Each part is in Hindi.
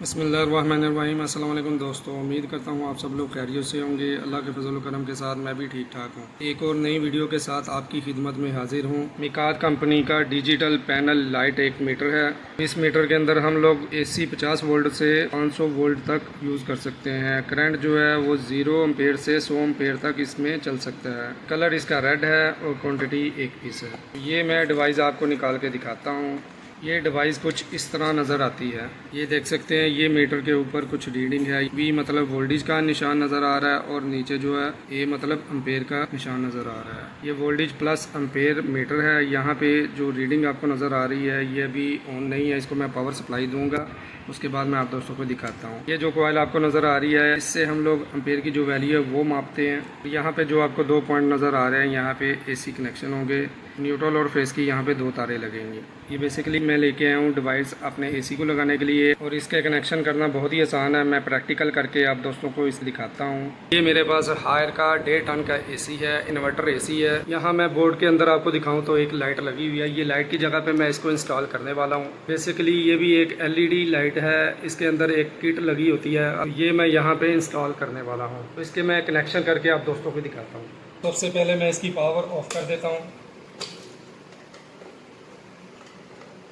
बिस्मिल्लाहिर्रहमानिर्रहीम। अस्सलाम वालेकुम दोस्तों, उम्मीद करता हूँ आप सब लोग खैरियत से होंगे। अल्लाह के फजल करम के साथ मैं भी ठीक ठाक हूँ। एक और नई वीडियो के साथ आपकी खिदमत में हाजिर हूँ। मिकात कंपनी का डिजिटल पैनल लाइट एक मीटर है। इस मीटर के अंदर हम लोग AC 50 वोल्ट से 500 वोल्ट तक यूज़ कर सकते हैं। करंट जो है वो 0 एम्पेयर से 100 एम्पेयर तक इसमें चल सकता है। कलर इसका रेड है और क्वान्टिटी 1 पीस है। ये मैं डिवाइस आपको निकाल के दिखाता हूँ। ये डिवाइस कुछ इस तरह नज़र आती है। ये देख सकते हैं, ये मीटर के ऊपर कुछ रीडिंग है। V मतलब वोल्टेज का निशान नज़र आ रहा है और नीचे जो है A मतलब एम्पेयर का निशान नज़र आ रहा है। ये वोल्टेज प्लस एम्पेयर मीटर है। यहाँ पे जो रीडिंग आपको नज़र आ रही है ये अभी ऑन नहीं है। इसको मैं पावर सप्लाई दूंगा, उसके बाद मैं आप दोस्तों को दिखाता हूँ। ये जो कॉइल आपको नज़र आ रही है, इससे हम लोग एम्पेयर की जो वैल्यू है वो मापते हैं। यहाँ पे जो आपको 2 पॉइंट नज़र आ रहे हैं, यहाँ पे AC कनेक्शन होंगे। न्यूट्रल और फेस की यहाँ पे 2 तारे लगेंगे। ये बेसिकली मैं लेके आया हूँ डिवाइस अपने AC को लगाने के लिए, और इसके कनेक्शन करना बहुत ही आसान है। मैं प्रैक्टिकल करके आप दोस्तों को इसे दिखाता हूँ। ये मेरे पास हायर का 1.5 टन का AC है, इन्वर्टर AC है। यहाँ मैं बोर्ड के अंदर आपको दिखाऊँ तो एक लाइट लगी हुई है। ये लाइट की जगह पे मैं इसको इंस्टॉल करने वाला हूँ। बेसिकली ये भी एक LED लाइट है। इसके अंदर एक किट लगी होती है। अब ये मैं यहाँ पे इंस्टॉल करने वाला हूँ, तो इसके मैं कनेक्शन करके आप दोस्तों को दिखाता हूँ। सबसे पहले मैं इसकी पावर ऑफ कर देता हूँ।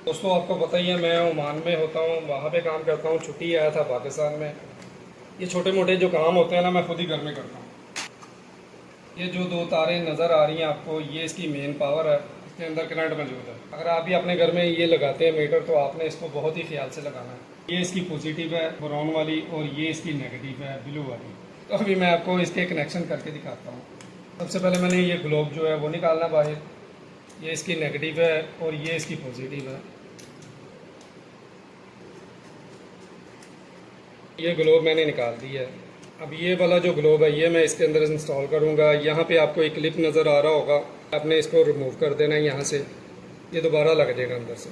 दोस्तों आपको पता ही है, मैं ओमान में होता हूँ, वहाँ पे काम करता हूँ। छुट्टी आया था पाकिस्तान में। ये छोटे मोटे जो काम होते हैं ना, मैं खुद ही घर में करता हूँ। ये जो 2 तारें नज़र आ रही हैं आपको, ये इसकी मेन पावर है। इसके अंदर करंट मौजूद है। अगर आप भी अपने घर में ये लगाते हैं मीटर, तो आपने इसको बहुत ही ख्याल से लगाना है। ये इसकी पॉजिटिव है ब्राउन वाली, और ये इसकी नेगेटिव है ब्लू वाली। तो अभी मैं आपको इसके कनेक्शन करके दिखाता हूँ। सबसे पहले मैंने ये ग्लोब जो है वो निकालना बाहर। ये इसकी नेगेटिव है और ये इसकी पॉजिटिव है। ये ग्लोब मैंने निकाल दी है। अब ये वाला जो ग्लोब है ये मैं इसके अंदर इंस्टॉल करूँगा। यहाँ पे आपको एक क्लिप नज़र आ रहा होगा, आपने इसको रिमूव कर देना है यहाँ से। ये दोबारा लग जाएगा अंदर से।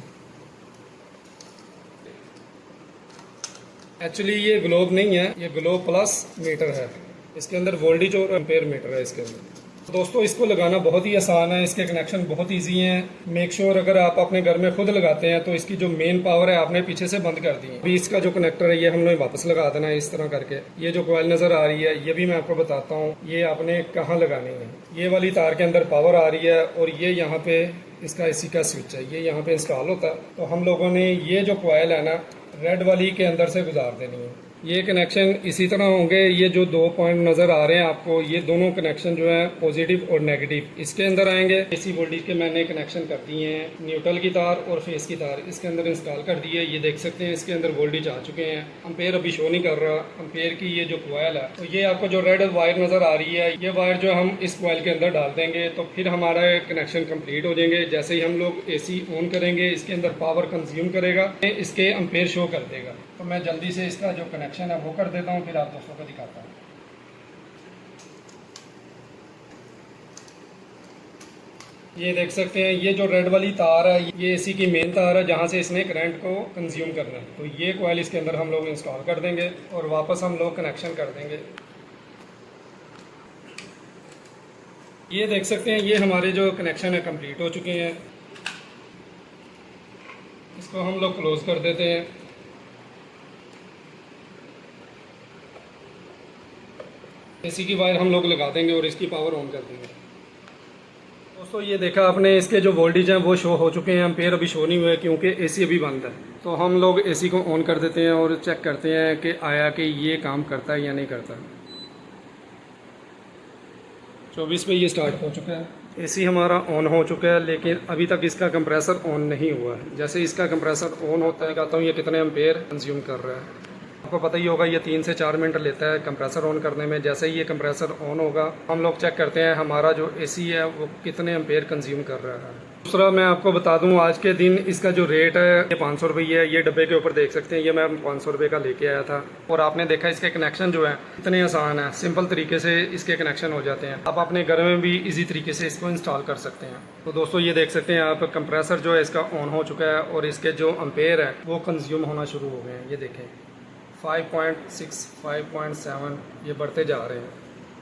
एक्चुअली ये ग्लोब नहीं है, ये ग्लोब प्लस मीटर है। इसके अंदर वोल्टेज और एम्पेयर मीटर है इसके अंदर। दोस्तों इसको लगाना बहुत ही आसान है, इसके कनेक्शन बहुत इजी हैं। मेक श्योर अगर आप अपने घर में खुद लगाते हैं तो इसकी जो मेन पावर है आपने पीछे से बंद कर दी है। अभी इसका जो कनेक्टर है ये हमने वापस लगा देना है इस तरह करके। ये जो कॉइल नज़र आ रही है ये भी मैं आपको बताता हूँ ये आपने कहाँ लगानी है। ये वाली तार के अंदर पावर आ रही है, और ये यहाँ पे इसका AC का स्विच है, ये यहाँ पे इंस्टॉल होता है। तो हम लोगों ने ये जो कॉइल है ना, रेड वाली के अंदर से गुजार देनी है। ये कनेक्शन इसी तरह होंगे। ये जो 2 पॉइंट नज़र आ रहे हैं आपको, ये दोनों कनेक्शन जो है पॉजिटिव और नेगेटिव इसके अंदर आएंगे। AC वोल्टेज के मैंने कनेक्शन कर दिए हैं। न्यूट्रल की तार और फेस की तार इसके अंदर इंस्टॉल कर दी है। ये देख सकते हैं इसके अंदर वोल्टेज आ चुके हैं। एम्पेयर अभी शो नहीं कर रहा। एम्पेयर की ये जो कॉइल है, तो ये आपको जो रेड वायर नज़र आ रही है, ये वायर जो हम इस कॉइल के अंदर डाल देंगे तो फिर हमारा कनेक्शन कंप्लीट हो जाएंगे। जैसे ही हम लोग AC ऑन करेंगे, इसके अंदर पावर कंज्यूम करेगा, इसके एम्पेयर शो कर देगा। तो मैं जल्दी से इसका जो कनेक्शन है वो कर देता हूँ, फिर आप दोस्तों को दिखाता हूँ। ये देख सकते हैं, ये जो रेड वाली तार है ये AC की मेन तार है, जहाँ से इसने करंट को कंज्यूम करना है। तो ये कॉइल इसके अंदर हम लोग इंस्टॉल कर देंगे और वापस हम लोग कनेक्शन कर देंगे। ये देख सकते हैं, ये हमारे जो कनेक्शन है कंप्लीट हो चुके हैं। इसको हम लोग क्लोज कर देते हैं। AC की वायर हम लोग लगा देंगे और इसकी पावर ऑन कर देंगे। दोस्तों ये देखा आपने, इसके जो वोल्टेज हैं वो शो हो चुके हैं। एम्पेयर अभी शो नहीं हुए क्योंकि AC अभी बंद है। तो हम लोग AC को ऑन कर देते हैं और चेक करते हैं कि आया कि ये काम करता है या नहीं करता। 24 पे ये स्टार्ट हो चुका है। AC हमारा ऑन हो चुका है, लेकिन अभी तक इसका कंप्रेसर ऑन नहीं हुआ है। जैसे इसका कंप्रेसर ऑन होता है, कहता हूँ ये कितने एम्पेयर कंज्यूम कर रहा है। आपको पता ही होगा ये 3 से 4 मिनट लेता है कंप्रेसर ऑन करने में। जैसे ही ये कंप्रेसर ऑन होगा, हम लोग चेक करते हैं हमारा जो AC है वो कितने एम्पेयर कंज्यूम कर रहा है। दूसरा मैं आपको बता दूं, आज के दिन इसका जो रेट है ये 500 रुपये है। ये डब्बे के ऊपर देख सकते हैं, ये मैं 500 रुपये का लेके आया था। और आपने देखा इसके कनेक्शन जो है इतने आसान है, सिंपल तरीके से इसके कनेक्शन हो जाते हैं। आप अपने घर में भी इजी तरीके से इसको इंस्टॉल कर सकते हैं। तो दोस्तों ये देख सकते हैं आप, कंप्रेसर जो है इसका ऑन हो चुका है और इसके जो एम्पेयर है वो कंज्यूम होना शुरू हो गए हैं। ये देखें 5.6, 5.7 ये बढ़ते जा रहे हैं।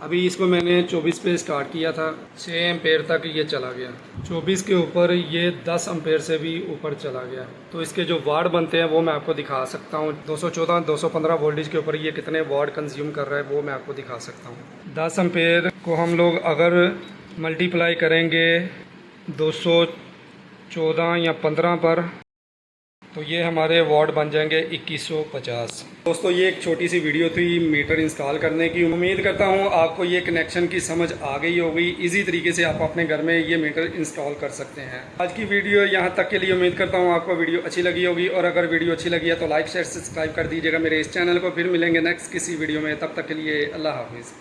अभी इसको मैंने 24 पे स्टार्ट किया था, 6 एम्पेयर तक ये चला गया। 24 के ऊपर ये 10 एम्पेयर से भी ऊपर चला गया। तो इसके जो वाट बनते हैं वो मैं आपको दिखा सकता हूँ। 214 215 वोल्टेज के ऊपर ये कितने वाट कंज्यूम कर रहा है वो मैं आपको दिखा सकता हूँ। 10 एम्पेयर को हम लोग अगर मल्टीप्लाई करेंगे 214 या 15 पर, तो ये हमारे वाट बन जाएंगे 2150। दोस्तों ये एक छोटी सी वीडियो थी मीटर इंस्टॉल करने की। उम्मीद करता हूँ आपको ये कनेक्शन की समझ आ गई होगी। इजी तरीके से आप अपने घर में ये मीटर इंस्टॉल कर सकते हैं। आज की वीडियो यहाँ तक के लिए। उम्मीद करता हूँ आपको वीडियो अच्छी लगी होगी, और अगर वीडियो अच्छी लगी है तो लाइक शेयर सब्सक्राइब कर दीजिएगा मेरे इस चैनल को। फिर मिलेंगे नेक्स्ट किसी वीडियो में, तब तक के लिए अल्लाह हाफिज़।